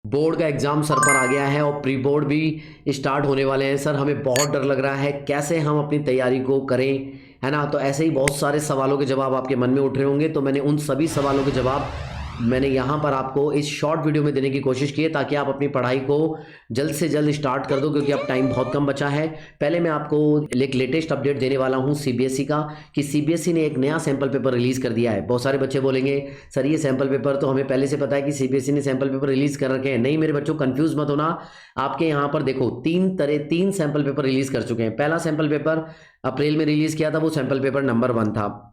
Board का exam sir पर आ गया है और प्री बोर्ड भी स्टार्ट होने वाले हैं। सर हमें बहुत डर लग रहा है, कैसे हम अपनी तैयारी को करें, है ना। तो ऐसे ही बहुत सारे सवालों के जवाब आपके मन में उठ रहे होंगे, तो मैंने उन सभी सवालों के जवाब मैंने यहाँ पर आपको इस शॉर्ट वीडियो में देने की कोशिश की है, ताकि आप अपनी पढ़ाई को जल्द से जल्द स्टार्ट कर दो, क्योंकि अब टाइम बहुत कम बचा है। पहले मैं आपको एक लेटेस्ट अपडेट देने वाला हूँ सीबीएसई का, कि सीबीएसई ने एक नया सैम्पल पेपर रिलीज़ कर दिया है। बहुत सारे बच्चे बोलेंगे सर ये सैम्पल पेपर तो हमें पहले से पता है कि सीबीएसई ने सैम्पल पेपर रिलीज़ कर रखे हैं। नहीं मेरे बच्चों, कंफ्यूज मत होना। आपके यहाँ पर देखो तीन सैम्पल पेपर रिलीज़ कर चुके हैं। पहला सैम्पल पेपर अप्रैल में रिलीज़ किया था, वो सैम्पल पेपर नंबर 1 था।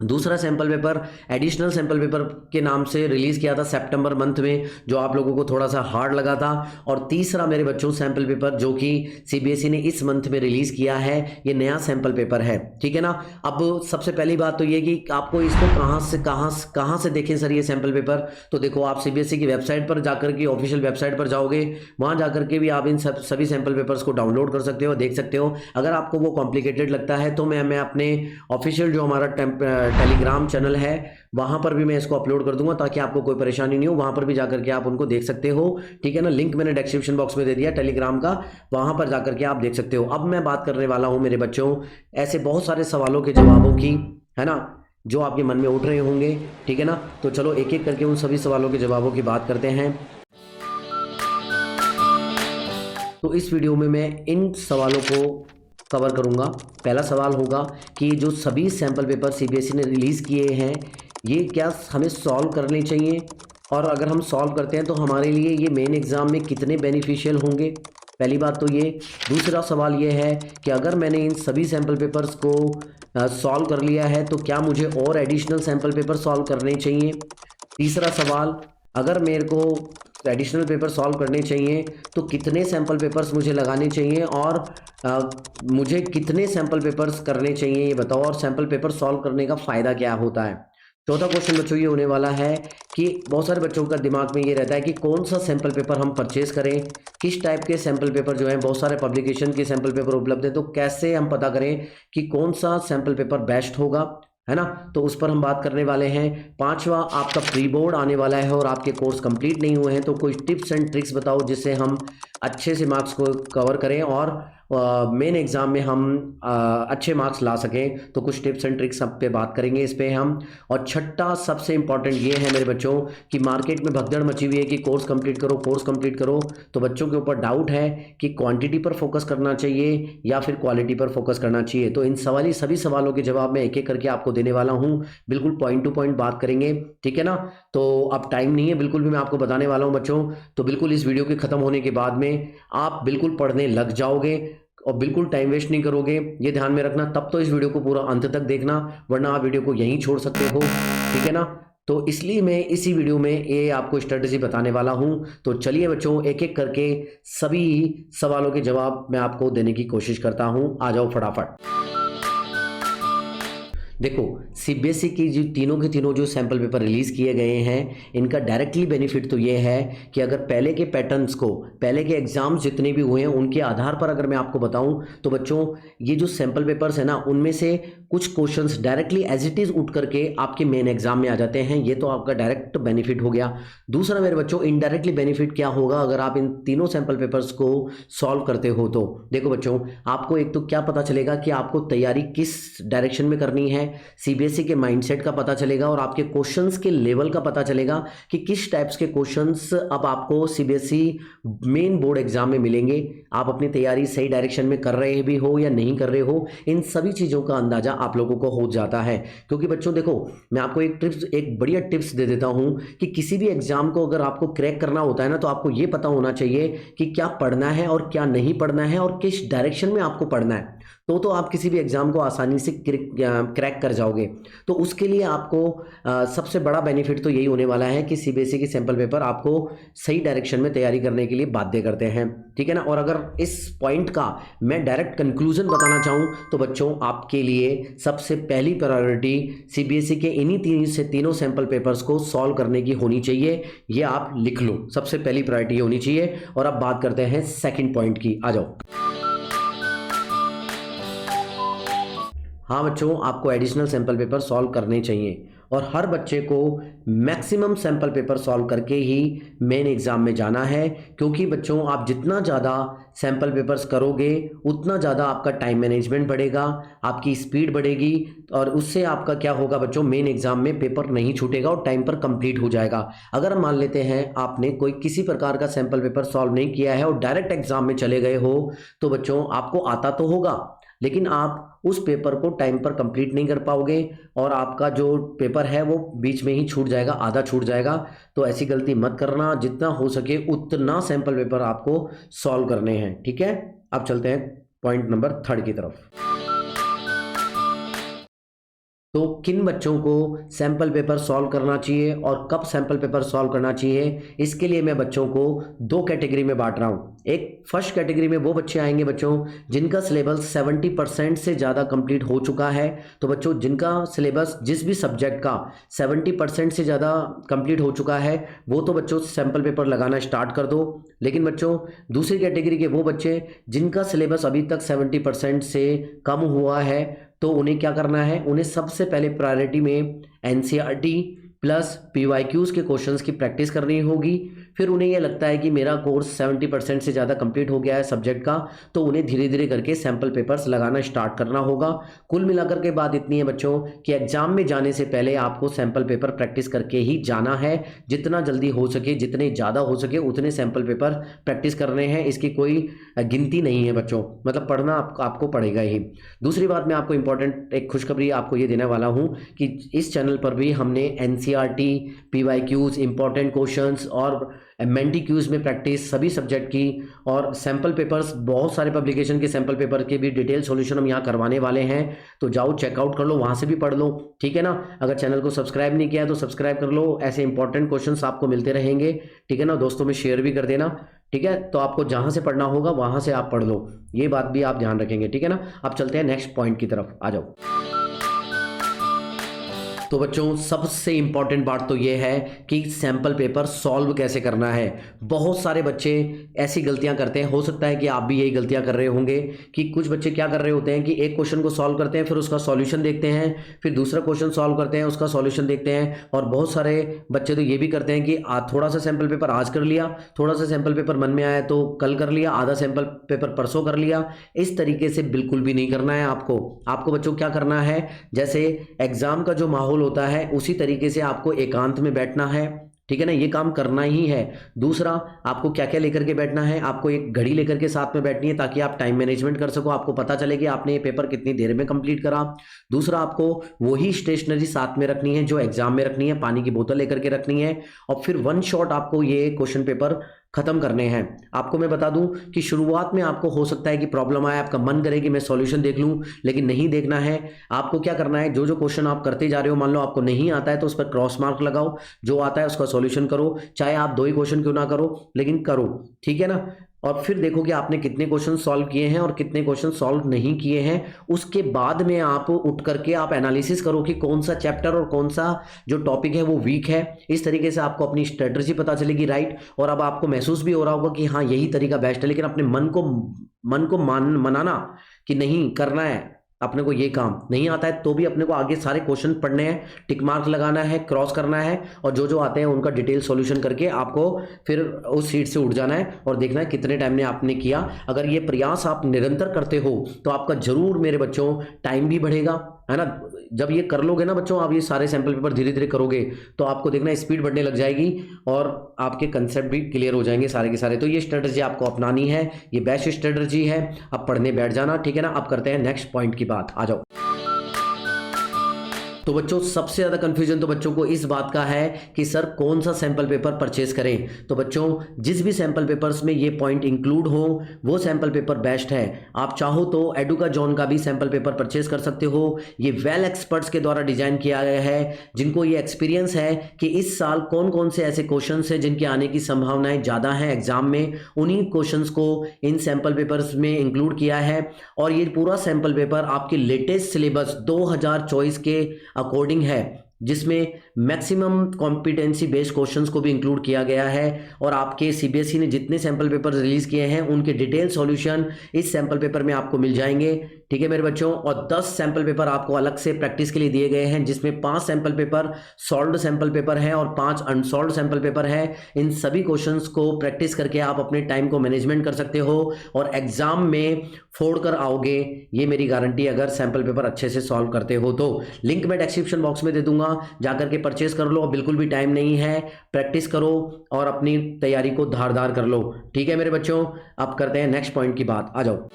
दूसरा sample paper additional sample paper के नाम से रिलीज़ किया था सितंबर मंथ में, जो आप लोगों को थोड़ा सा हार्ड लगा था। और तीसरा मेरे बच्चों सैम्पल पेपर जो कि सीबीएसई ने इस मंथ में रिलीज़ किया है, ये नया सैम्पल पेपर है, ठीक है ना। अब सबसे पहली बात तो ये कि आपको इसको कहाँ से देखें सर ये सैम्पल पेपर। तो देखो, आप सीबीएसई की वेबसाइट पर जाकर के, ऑफिशियल वेबसाइट पर जाओगे, वहाँ जाकर के भी आप इन सभी सैम्पल पेपर्स को डाउनलोड कर सकते हो, देख सकते हो। अगर आपको वो कॉम्प्लिकेटेड लगता है तो मैं अपने ऑफिशियल जो हमारा टेलीग्राम चैनल है वहां पर भी मैं इसको अपलोड कर दूंगा, ताकि आपको कोई परेशानी नहीं हो। वहां पर भी जाकर के आप उनको देख सकते हो, ठीक है ना। लिंक मैंने डिस्क्रिप्शन बॉक्स में दे दिया टेलीग्राम का, वहां पर जाकर के आप देख सकते हो। अब मैं बात करने वाला हूं मेरे बच्चों ऐसे बहुत सारे सवालों के जवाबों की, है ना, जो आपके मन में उठ रहे होंगे, ठीक है ना। तो चलो एक एक करके उन सभी सवालों के जवाबों की बात करते हैं। तो इस वीडियो में मैं इन सवालों को कवर करूंगा। पहला सवाल होगा कि जो सभी सैम्पल पेपर सीबीएसई ने रिलीज़ किए हैं, ये क्या हमें सॉल्व करने चाहिए, और अगर हम सॉल्व करते हैं तो हमारे लिए ये मेन एग्ज़ाम में कितने बेनिफिशियल होंगे। पहली बात तो ये। दूसरा सवाल ये है कि अगर मैंने इन सभी सैम्पल पेपर्स को सॉल्व कर लिया है तो क्या मुझे और एडिशनल सैम्पल पेपर सॉल्व करने चाहिए। तीसरा सवाल, अगर मेरे को एडिशनल पेपर सॉल्व करने चाहिए तो कितने सैम्पल पेपर्स मुझे लगाने चाहिए, और मुझे कितने सैम्पल पेपर्स करने चाहिए ये बताओ, और सैम्पल पेपर सॉल्व करने का फ़ायदा क्या होता है। चौथा क्वेश्चन बच्चों ये होने वाला है कि बहुत सारे बच्चों का दिमाग में ये रहता है कि कौन सा सैम्पल पेपर हम परचेज़ करें, किस टाइप के सैम्पल पेपर जो हैं, बहुत सारे पब्लिकेशन के सैम्पल पेपर उपलब्ध हैं, तो कैसे हम पता करें कि कौन सा सैम्पल पेपर बेस्ट होगा, है ना। तो उस पर हम बात करने वाले हैं। पांचवा, आपका प्री बोर्ड आने वाला है और आपके कोर्स कंप्लीट नहीं हुए हैं, तो कुछ टिप्स एंड ट्रिक्स बताओ जिससे हम अच्छे से मार्क्स को कवर करें और मेन एग्ज़ाम में हम अच्छे मार्क्स ला सकें। तो कुछ टिप्स एंड ट्रिक्स सब पे बात करेंगे इस पे हम। और छठा सबसे इंपॉर्टेंट ये है मेरे बच्चों कि मार्केट में भगदड़ मची हुई है कि कोर्स कंप्लीट करो, कोर्स कंप्लीट करो। तो बच्चों के ऊपर डाउट है कि क्वांटिटी पर फोकस करना चाहिए या फिर क्वालिटी पर फोकस करना चाहिए। तो इन सभी सवालों के जवाब मैं एक एक करके आपको देने वाला हूँ, बिल्कुल पॉइंट टू पॉइंट बात करेंगे, ठीक है ना। तो अब टाइम नहीं है बिल्कुल भी, मैं आपको बताने वाला हूँ बच्चों। तो बिल्कुल इस वीडियो के ख़त्म होने के बाद में आप बिल्कुल पढ़ने लग जाओगे और बिल्कुल टाइम वेस्ट नहीं करोगे, ये ध्यान में रखना। तब तो इस वीडियो को पूरा अंत तक देखना, वरना आप वीडियो को यहीं छोड़ सकते हो, ठीक है ना। तो इसलिए मैं इसी वीडियो में ये आपको स्ट्रेटजी बताने वाला हूं। तो चलिए बच्चों, एक एक करके सभी सवालों के जवाब मैं आपको देने की कोशिश करता हूं। आ जाओ फटाफट। देखो, सीबीएसई की जो तीनों के तीनों जो सैम्पल पेपर रिलीज़ किए गए हैं, इनका डायरेक्टली बेनिफिट तो ये है कि अगर पहले के पैटर्न्स को, पहले के एग्ज़ाम्स जितने भी हुए हैं उनके आधार पर अगर मैं आपको बताऊं तो बच्चों, ये जो सैम्पल पेपर्स है ना, उनमें से कुछ questions directly as it is उठ करके आपके मेन एग्जाम में आ जाते हैं। ये तो आपका डायरेक्ट बेनिफिट हो गया। दूसरा मेरे बच्चों, इनडायरेक्टली बेनिफिट क्या होगा अगर आप इन तीनों सैम्पल पेपर्स को सॉल्व करते हो। तो देखो बच्चों, आपको एक तो क्या पता चलेगा कि आपको तैयारी किस डायरेक्शन में करनी है, सीबीएसई के माइंडसेट का पता चलेगा और आपके क्वेश्चंस के लेवल का पता चलेगा कि किस टाइप्स के क्वेश्चंस अब आपको सीबीएसई मेन बोर्ड एग्जाम में मिलेंगे। आप अपनी तैयारी सही डायरेक्शन में कर रहे भी हो या नहीं कर रहे हो, इन सभी चीज़ों का अंदाजा आप लोगों को हो जाता है। क्योंकि बच्चों देखो, मैं आपको एक बढ़िया टिप्स दे देता हूं कि किसी भी एग्जाम को अगर आपको क्रैक करना होता है ना, तो आपको ये पता होना चाहिए कि क्या पढ़ना है और क्या नहीं पढ़ना है और किस डायरेक्शन में आपको पढ़ना है। तो आप किसी भी एग्जाम को आसानी से क्रैक कर जाओगे। तो उसके लिए आपको सबसे बड़ा बेनिफिट तो यही होने वाला है कि सीबीएसई के सैंपल पेपर आपको सही डायरेक्शन में तैयारी करने के लिए बाध्य करते हैं, ठीक है ना। और अगर इस पॉइंट का मैं डायरेक्ट कंक्लूजन बताना चाहूँ तो बच्चों, आपके लिए सबसे पहली प्रायोरिटी सीबीएसई के इन्हीं तीनों सैंपल पेपर्स को सॉल्व करने की होनी चाहिए। ये आप लिख लो, सबसे पहली प्रायोरिटी होनी चाहिए। और अब बात करते हैं सेकंड पॉइंट की। आ जाओ। हाँ बच्चों, आपको एडिशनल सैंपल पेपर सॉल्व करने चाहिए। और हर बच्चे को मैक्सिमम सैंपल पेपर सॉल्व करके ही मेन एग्ज़ाम में जाना है, क्योंकि बच्चों आप जितना ज़्यादा सैंपल पेपर्स करोगे उतना ज़्यादा आपका टाइम मैनेजमेंट बढ़ेगा, आपकी स्पीड बढ़ेगी और उससे आपका क्या होगा बच्चों, मेन एग्ज़ाम में पेपर नहीं छूटेगा और टाइम पर कंप्लीट हो जाएगा। अगर हम मान लेते हैं आपने कोई किसी प्रकार का सैंपल पेपर सॉल्व नहीं किया है और डायरेक्ट एग्ज़ाम में चले गए हो, तो बच्चों आपको आता तो होगा लेकिन आप उस पेपर को टाइम पर कंप्लीट नहीं कर पाओगे और आपका जो पेपर है वो बीच में ही छूट जाएगा, आधा छूट जाएगा। तो ऐसी गलती मत करना, जितना हो सके उतना सैंपल पेपर आपको सॉल्व करने हैं, ठीक है। अब चलते हैं पॉइंट नंबर 3 की तरफ। तो किन बच्चों को सैंपल पेपर सॉल्व करना चाहिए और कब सैंपल पेपर सॉल्व करना चाहिए, इसके लिए मैं बच्चों को 2 कैटेगरी में बांट रहा हूँ। एक फर्स्ट कैटेगरी में वो बच्चे आएंगे बच्चों जिनका सिलेबस 70% से ज़्यादा कंप्लीट हो चुका है। तो बच्चों जिनका सिलेबस जिस भी सब्जेक्ट का 70% से ज़्यादा कंप्लीट हो चुका है वो तो बच्चों सैंपल पेपर लगाना स्टार्ट कर दो। लेकिन बच्चों दूसरी कैटेगरी के वो बच्चे जिनका सिलेबस अभी तक 70% से कम हुआ है, तो उन्हें क्या करना है, उन्हें सबसे पहले प्रायोरिटी में एनसीईआरटी प्लस पीवाईक्यूज के क्वेश्चंस की प्रैक्टिस करनी होगी। फिर उन्हें यह लगता है कि मेरा कोर्स 70% से ज़्यादा कंप्लीट हो गया है सब्जेक्ट का, तो उन्हें धीरे धीरे करके सैंपल पेपर्स लगाना स्टार्ट करना होगा। कुल मिलाकर के बात इतनी है बच्चों कि एग्जाम में जाने से पहले आपको सैंपल पेपर प्रैक्टिस करके ही जाना है। जितना जल्दी हो सके, जितने ज़्यादा हो सके उतने सैंपल पेपर प्रैक्टिस करने हैं। इसकी कोई गिनती नहीं है बच्चों, मतलब पढ़ना आपको पड़ेगा ही। दूसरी बात मैं आपको इंपॉर्टेंट एक खुशखबरी आपको ये देने वाला हूँ कि इस चैनल पर भी हमने एनसीईआरटी, पीवाईक्यूज, इंपॉर्टेंट क्वेश्चंस और एमएनटी क्यूज में प्रैक्टिस सभी सब्जेक्ट की और सैंपल पेपर्स, बहुत सारे पब्लिकेशन के सैंपल पेपर के भी डिटेल सॉल्यूशन हम यहाँ करवाने वाले हैं। तो जाओ चेकआउट कर लो, वहाँ से भी पढ़ लो, ठीक है ना। अगर चैनल को सब्सक्राइब नहीं किया है तो सब्सक्राइब कर लो, ऐसे इंपॉर्टेंट क्वेश्चंस आपको मिलते रहेंगे, ठीक है ना। दोस्तों में शेयर भी कर देना, ठीक है। तो आपको जहाँ से पढ़ना होगा वहाँ से आप पढ़ लो, ये बात भी आप ध्यान रखेंगे, ठीक है ना। अब चलते हैं नेक्स्ट पॉइंट की तरफ, आ जाओ। तो बच्चों सबसे इंपॉर्टेंट बात तो ये है कि सैंपल पेपर सॉल्व कैसे करना है। बहुत सारे बच्चे ऐसी गलतियां करते हैं, हो सकता है कि आप भी यही गलतियां कर रहे होंगे कि कुछ बच्चे क्या कर रहे होते हैं कि एक क्वेश्चन को सॉल्व करते हैं, फिर उसका सॉल्यूशन देखते हैं, फिर दूसरा क्वेश्चन सॉल्व करते हैं, उसका सॉल्यूशन देखते हैं। और बहुत सारे बच्चे तो ये भी करते हैं कि थोड़ा सा सैंपल पेपर आज कर लिया, थोड़ा सा सैंपल पेपर मन में आया तो कल कर लिया, आधा सैंपल पेपर परसों कर लिया। इस तरीके से बिल्कुल भी नहीं करना है आपको बच्चों क्या करना है, जैसे एग्जाम का जो माहौल होता है उसी तरीके से आपको एकांत में बैठना है, ठीक है ना। ये काम करना ही है। दूसरा, आपको क्या क्या लेकर के बैठना है, आपको एक घड़ी लेकर के साथ में बैठनी है ताकि आप टाइम मैनेजमेंट कर सको, आपको पता चले कि आपने ये पेपर कितनी देर में कंप्लीट करा। दूसरा, आपको वही स्टेशनरी साथ में रखनी है जो एग्जाम में रखनी है, पानी की बोतल लेकर के रखनी है। और फिर वन शॉट आपको ये क्वेश्चन पेपर खत्म करने हैं। आपको मैं बता दूं कि शुरुआत में आपको हो सकता है कि प्रॉब्लम आए, आपका मन करे कि मैं सॉल्यूशन देख लूं, लेकिन नहीं देखना है। आपको क्या करना है, जो जो क्वेश्चन आप करते जा रहे हो, मान लो आपको नहीं आता है तो उस पर क्रॉस मार्क लगाओ, जो आता है उसका सॉल्यूशन करो, चाहे आप 2 ही क्वेश्चन क्यों ना करो लेकिन करो, ठीक है ना। और फिर देखो कि आपने कितने क्वेश्चन सॉल्व किए हैं और कितने क्वेश्चन सॉल्व नहीं किए हैं। उसके बाद में आप उठ करके आप एनालिसिस करो कि कौन सा चैप्टर और कौन सा जो टॉपिक है वो वीक है। इस तरीके से आपको अपनी स्ट्रेटजी पता चलेगी, राइट। और अब आपको महसूस भी हो रहा होगा कि हाँ यही तरीका बेस्ट है, लेकिन अपने मन को मनाना कि नहीं करना है, अपने को ये काम नहीं आता है तो भी अपने को आगे सारे क्वेश्चन पढ़ने हैं, टिक मार्क लगाना है, क्रॉस करना है और जो जो आते हैं उनका डिटेल सॉल्यूशन करके आपको फिर उस सीट से उठ जाना है और देखना है कितने टाइम में आपने किया। अगर ये प्रयास आप निरंतर करते हो तो आपका जरूर मेरे बच्चों टाइम भी बढ़ेगा, है ना। जब ये कर लोगे ना बच्चों, आप ये सारे सैंपल पेपर धीरे धीरे करोगे तो आपको देखना स्पीड बढ़ने लग जाएगी और आपके कंसेप्ट भी क्लियर हो जाएंगे सारे के सारे। तो ये स्ट्रेटजी आपको अपनानी है, ये बेस्ट स्ट्रेटजी है। अब पढ़ने बैठ जाना, ठीक है ना। अब करते हैं नेक्स्ट पॉइंट की बात, आ जाओ। तो बच्चों सबसे ज़्यादा कंफ्यूजन तो बच्चों को इस बात का है कि सर कौन सा सैंपल पेपर परचेज करें। तो बच्चों जिस भी सैंपल पेपर्स में ये पॉइंट इंक्लूड हो वो सैंपल पेपर बेस्ट है। आप चाहो तो एडुकाजॉन का भी सैंपल पेपर परचेज कर सकते हो। ये वेल एक्सपर्ट्स के द्वारा डिजाइन किया गया है, जिनको ये एक्सपीरियंस है कि इस साल कौन कौन से ऐसे क्वेश्चन हैं जिनके आने की संभावनाएं ज़्यादा हैं एग्जाम में, उन्हीं क्वेश्चन को इन सैंपल पेपर्स में इंक्लूड किया है। और ये पूरा सैंपल पेपर आपके लेटेस्ट सिलेबस 2024 के अकॉर्डिंग है, जिसमें मैक्सिमम कॉम्पिटेंसी बेस्ड क्वेश्चंस को भी इंक्लूड किया गया है और आपके सीबीएसई ने जितने सैंपल पेपर रिलीज किए हैं उनके डिटेल सॉल्यूशन इस सैंपल पेपर में आपको मिल जाएंगे। ठीक है मेरे बच्चों, और 10 सैंपल पेपर आपको अलग से प्रैक्टिस के लिए दिए गए हैं, जिसमें 5 sample paper solved sample paper हैं और 5 अनसॉल्व्ड सैंपल पेपर है। इन सभी क्वेश्चंस को प्रैक्टिस करके आप अपने टाइम को मैनेजमेंट कर सकते हो और एग्जाम में फोड़ कर आओगे, ये मेरी गारंटी, अगर सैंपल पेपर अच्छे से सॉल्व करते हो तो। लिंक मैं डिस्क्रिप्शन बॉक्स में दे दूंगा, जाकर के परचेज कर लो। बिल्कुल भी टाइम नहीं है, प्रैक्टिस करो और अपनी तैयारी को धारदार कर लो। ठीक है मेरे बच्चों, अब करते हैं नेक्स्ट पॉइंट की बात, आ जाओ।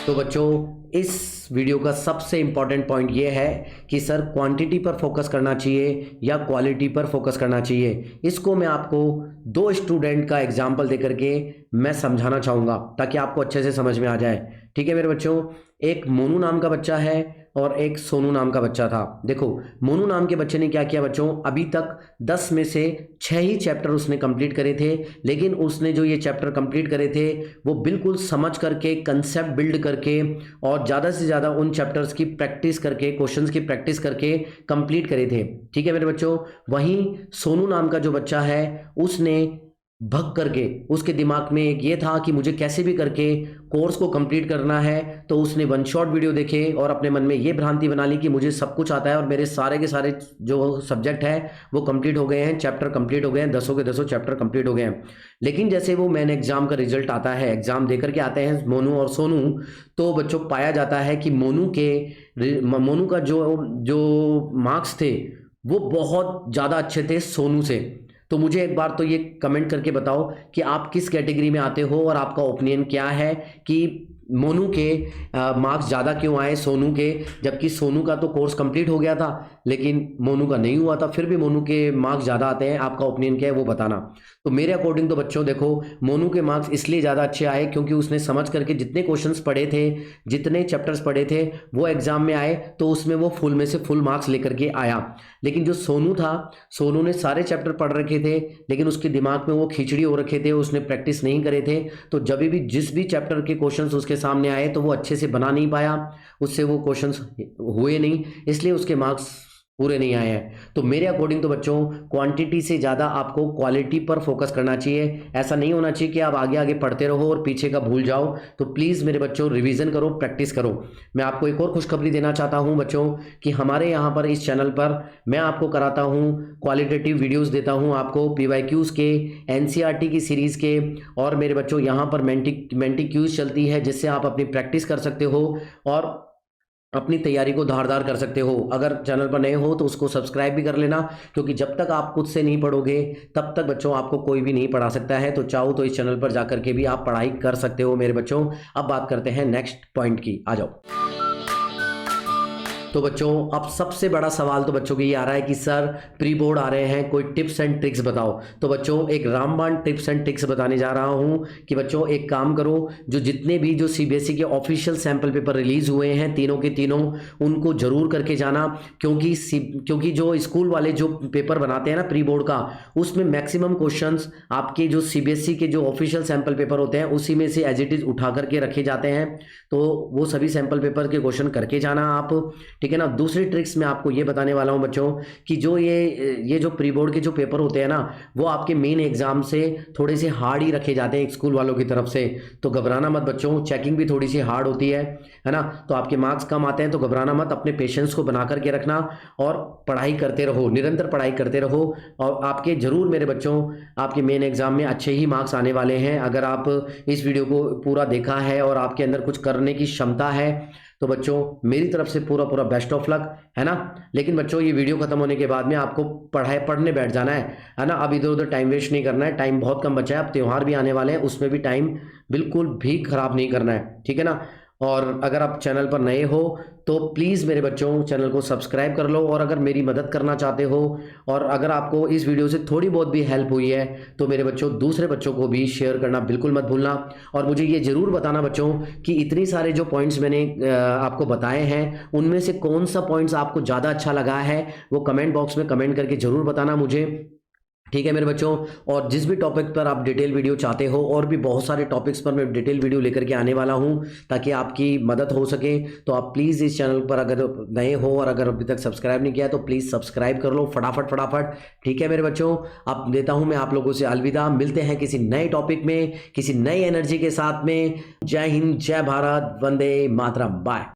तो बच्चों इस वीडियो का सबसे इंपॉर्टेंट पॉइंट ये है कि सर क्वांटिटी पर फोकस करना चाहिए या क्वालिटी पर फोकस करना चाहिए। इसको मैं आपको 2 स्टूडेंट का एग्जाम्पल देकर के मैं समझाना चाहूँगा ताकि आपको अच्छे से समझ में आ जाए। ठीक है मेरे बच्चों, एक मोनू नाम का बच्चा है और एक सोनू नाम का बच्चा था। देखो मोनू नाम के बच्चे ने क्या किया बच्चों, अभी तक 10 में से 6 ही चैप्टर उसने कंप्लीट करे थे, लेकिन उसने जो ये चैप्टर कंप्लीट करे थे वो बिल्कुल समझ करके, कंसेप्ट बिल्ड करके और ज़्यादा से ज़्यादा उन चैप्टर्स की प्रैक्टिस करके, क्वेश्चंस की प्रैक्टिस करके कंप्लीट करे थे। ठीक है मेरे बच्चों, वहीं सोनू नाम का जो बच्चा है उसने भग करके, उसके दिमाग में एक ये था कि मुझे कैसे भी करके कोर्स को कंप्लीट करना है, तो उसने 1 शॉट वीडियो देखे और अपने मन में ये भ्रांति बना ली कि मुझे सब कुछ आता है और मेरे सारे के सारे जो सब्जेक्ट है वो कंप्लीट हो गए हैं, चैप्टर कंप्लीट हो गए हैं, 10 के 10 चैप्टर कंप्लीट हो गए हैं। लेकिन जैसे वो मेन एग्जाम का रिजल्ट आता है, एग्जाम दे करके आते हैं मोनू और सोनू, तो बच्चों पाया जाता है कि मोनू का जो मार्क्स थे वो बहुत ज़्यादा अच्छे थे सोनू से। तो मुझे एक बार तो ये कमेंट करके बताओ कि आप किस कैटेगरी में आते हो और आपका ओपिनियन क्या है कि मोनू के मार्क्स ज़्यादा क्यों आए सोनू के, जबकि सोनू का तो कोर्स कंप्लीट हो गया था लेकिन मोनू का नहीं हुआ था, फिर भी मोनू के मार्क्स ज़्यादा आते हैं। आपका ओपिनियन क्या है वो बताना। तो मेरे अकॉर्डिंग तो बच्चों देखो, मोनू के मार्क्स इसलिए ज़्यादा अच्छे आए क्योंकि उसने समझ करके जितने क्वेश्चंस पढ़े थे, जितने चैप्टर्स पढ़े थे, वो एग्जाम में आए तो उसमें वो फुल में से फुल मार्क्स लेकर के आया। लेकिन जो सोनू था, सोनू ने सारे चैप्टर पढ़ रखे थे लेकिन उसके दिमाग में वो खिचड़ी हो रखे थे, उसने प्रैक्टिस नहीं करे थे, तो जब भी जिस भी चैप्टर के क्वेश्चंस उसके सामने आए तो वो अच्छे से बना नहीं पाया, उससे वो क्वेश्चंस हुए नहीं, इसलिए उसके मार्क्स पूरे नहीं आए हैं। तो मेरे अकॉर्डिंग तो बच्चों क्वांटिटी से ज़्यादा आपको क्वालिटी पर फोकस करना चाहिए। ऐसा नहीं होना चाहिए कि आप आगे आगे पढ़ते रहो और पीछे का भूल जाओ। तो प्लीज़ मेरे बच्चों रिवीजन करो, प्रैक्टिस करो। मैं आपको एक और खुशखबरी देना चाहता हूं बच्चों कि हमारे यहाँ पर इस चैनल पर मैं आपको कराता हूँ क्वालिटेटिव वीडियोज़ देता हूँ आपको, PYQs के, NCERT की सीरीज़ के, और मेरे बच्चों यहाँ पर मेंटी क्यूज चलती है जिससे आप अपनी प्रैक्टिस कर सकते हो और अपनी तैयारी को धारदार कर सकते हो। अगर चैनल पर नए हो तो उसको सब्सक्राइब भी कर लेना, क्योंकि जब तक आप खुद से नहीं पढ़ोगे तब तक बच्चों आपको कोई भी नहीं पढ़ा सकता है। तो चाहो तो इस चैनल पर जाकर के भी आप पढ़ाई कर सकते हो मेरे बच्चों। अब बात करते हैं नेक्स्ट पॉइंट की, आ जाओ। तो बच्चों अब सबसे बड़ा सवाल तो बच्चों के ये आ रहा है कि सर प्री बोर्ड आ रहे हैं, कोई टिप्स एंड ट्रिक्स बताओ। तो बच्चों एक रामबाण टिप्स एंड ट्रिक्स बताने जा रहा हूं कि बच्चों एक काम करो, जो जितने भी जो CBSE के ऑफिशियल सैंपल पेपर रिलीज हुए हैं तीनों के तीनों, उनको जरूर करके जाना, क्योंकि जो स्कूल वाले जो पेपर बनाते हैं ना प्री बोर्ड का, उसमें मैक्सिमम क्वेश्चंस आपके जो CBSE के जो ऑफिशियल सैंपल पेपर होते हैं उसी में से एज इट इज उठा करके रखे जाते हैं। तो वो सभी सैंपल पेपर के क्वेश्चन करके जाना आप, ठीक है ना। दूसरी ट्रिक्स मैं आपको ये बताने वाला हूं बच्चों कि जो ये जो प्री बोर्ड के जो पेपर होते हैं ना, वो आपके मेन एग्जाम से थोड़े से हार्ड ही रखे जाते हैं स्कूल वालों की तरफ से। तो घबराना मत बच्चों, चेकिंग भी थोड़ी सी हार्ड होती है ना। तो आपके मार्क्स कम आते हैं तो घबराना मत, अपने पेशेंस को बना करके रखना और पढ़ाई करते रहो, निरंतर पढ़ाई करते रहो। और आपके जरूर मेरे बच्चों आपके मेन एग्जाम में अच्छे ही मार्क्स आने वाले हैं, अगर आप इस वीडियो को पूरा देखा है और आपके अंदर कुछ करने की क्षमता है। तो बच्चों मेरी तरफ से पूरा बेस्ट ऑफ लक, है ना। लेकिन बच्चों ये वीडियो खत्म होने के बाद में आपको पढ़ने बैठ जाना है ना। अब इधर उधर टाइम वेस्ट नहीं करना है, टाइम बहुत कम बचा है, अब त्यौहार भी आने वाले हैं, उसमें भी टाइम बिल्कुल भी खराब नहीं करना है, ठीक है ना। और अगर आप चैनल पर नए हो तो प्लीज़ मेरे बच्चों चैनल को सब्सक्राइब कर लो, और अगर मेरी मदद करना चाहते हो और अगर आपको इस वीडियो से थोड़ी बहुत भी हेल्प हुई है तो मेरे बच्चों दूसरे बच्चों को भी शेयर करना बिल्कुल मत भूलना। और मुझे ये ज़रूर बताना बच्चों कि इतनी सारे जो पॉइंट्स मैंने आपको बताए हैं उनमें से कौन सा पॉइंट्स आपको ज़्यादा अच्छा लगा है, वो कमेंट बॉक्स में कमेंट करके ज़रूर बताना मुझे। ठीक है मेरे बच्चों। और जिस भी टॉपिक पर आप डिटेल वीडियो चाहते हो, और भी बहुत सारे टॉपिक्स पर मैं डिटेल वीडियो लेकर के आने वाला हूं ताकि आपकी मदद हो सके, तो आप प्लीज़ इस चैनल पर अगर नए हो और अगर अभी तक सब्सक्राइब नहीं किया है तो प्लीज़ सब्सक्राइब कर लो फटाफट फटाफट। ठीक है मेरे बच्चों, अब देता हूं मैं आप लोगों से अलविदा। मिलते हैं किसी नए टॉपिक में, किसी नई एनर्जी के साथ में। जय हिंद, जय भारत, वंदे मातरम, बाय।